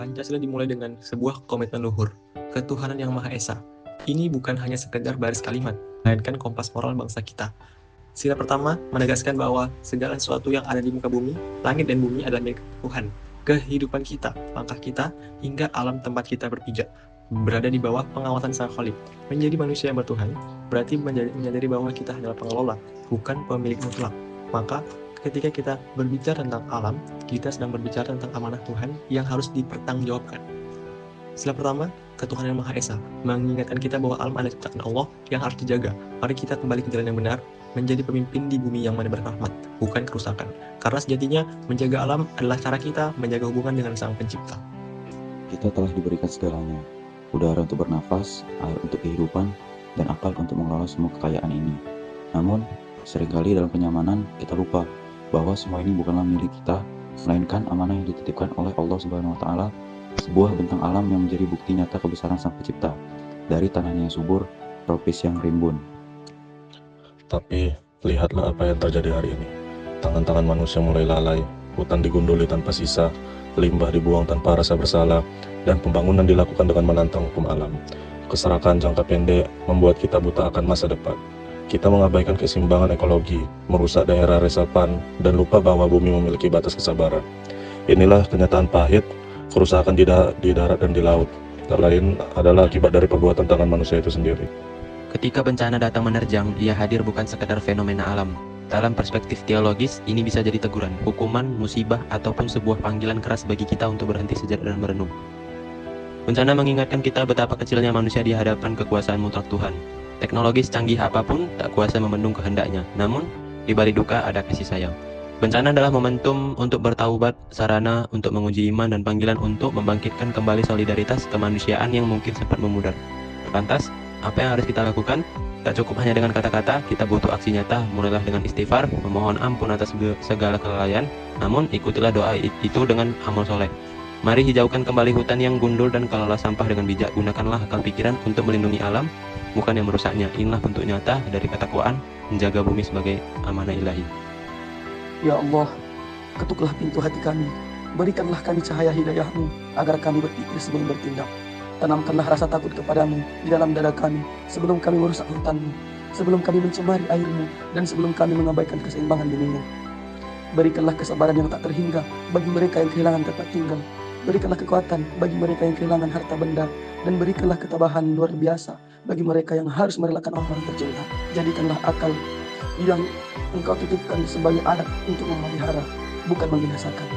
Pancasila dimulai dengan sebuah komitmen luhur, ketuhanan yang Maha Esa. Ini bukan hanya sekedar baris kalimat, melainkan kompas moral bangsa kita. Sila pertama menegaskan bahwa segala sesuatu yang ada di muka bumi, langit dan bumi adalah milik Tuhan. Kehidupan kita, langkah kita, hingga alam tempat kita berpijak, berada di bawah pengawasan Sang Khalik. Menjadi manusia yang bertuhan, berarti menyadari bahwa kita adalah pengelola, bukan pemilik mutlak. Maka, ketika kita berbicara tentang alam, kita sedang berbicara tentang amanah Tuhan yang harus dipertanggungjawabkan. Sila pertama, ketuhanan yang Maha Esa, mengingatkan kita bahwa alam adalah ciptaan Allah yang harus dijaga. Mari kita kembali ke jalan yang benar, menjadi pemimpin di bumi yang menebar rahmat, bukan kerusakan. Karena sejatinya, menjaga alam adalah cara kita menjaga hubungan dengan Sang Pencipta. Kita telah diberikan segalanya, udara untuk bernafas, air untuk kehidupan, dan akal untuk mengelola semua kekayaan ini. Namun, seringkali dalam kenyamanan kita lupa bahwa semua ini bukanlah milik kita, melainkan amanah yang dititipkan oleh Allah Subhanahu wa Ta'ala, sebuah bentang alam yang menjadi bukti nyata kebesaran Sang Pencipta, dari tanahnya yang subur, tropis yang rimbun. Tapi, lihatlah apa yang terjadi hari ini. Tangan-tangan manusia mulai lalai, hutan digunduli tanpa sisa, limbah dibuang tanpa rasa bersalah, dan pembangunan dilakukan dengan menantang hukum alam. Keserakan jangka pendek membuat kita buta akan masa depan. Kita mengabaikan keseimbangan ekologi, merusak daerah resapan, dan lupa bahwa bumi memiliki batas kesabaran. Inilah kenyataan pahit, kerusakan di darat dan di laut. Tak lain adalah akibat dari perbuatan tangan manusia itu sendiri. Ketika bencana datang menerjang, ia hadir bukan sekedar fenomena alam. Dalam perspektif teologis, ini bisa jadi teguran, hukuman, musibah, ataupun sebuah panggilan keras bagi kita untuk berhenti sejenak dan merenung. Bencana mengingatkan kita betapa kecilnya manusia di hadapan kekuasaan mutlak Tuhan. Teknologi secanggih apapun tak kuasa membendung kehendaknya, namun di balik duka ada kasih sayang. Bencana adalah momentum untuk bertaubat, sarana untuk menguji iman, dan panggilan untuk membangkitkan kembali solidaritas kemanusiaan yang mungkin sempat memudar. Lantas, apa yang harus kita lakukan? Tak cukup hanya dengan kata-kata, kita butuh aksi nyata. Mulailah dengan istighfar, memohon ampun atas segala kelalaian, namun ikutilah doa itu dengan amal soleh. Mari hijaukan kembali hutan yang gundul dan kelola sampah dengan bijak. Gunakanlah akal pikiran untuk melindungi alam, bukan yang merusaknya. Inilah bentuk nyata dari ketakwaan, menjaga bumi sebagai amanah ilahi. Ya Allah, ketuklah pintu hati kami, berikanlah kami cahaya hidayah-Mu, agar kami berpikir sebelum bertindak. Tanamkanlah rasa takut kepadamu di dalam dada kami, sebelum kami merusak hutan-Mu, sebelum kami mencemari air-Mu, dan sebelum kami mengabaikan keseimbangan bumi-Mu. Berikanlah kesabaran yang tak terhingga bagi mereka yang kehilangan tempat tinggal. Berikanlah kekuatan bagi mereka yang kehilangan harta benda, dan berikanlah ketabahan luar biasa bagi mereka yang harus merelakan orang tercinta. Jadikanlah akal yang Engkau titipkan sebagai alat untuk memelihara, bukan membinasakan.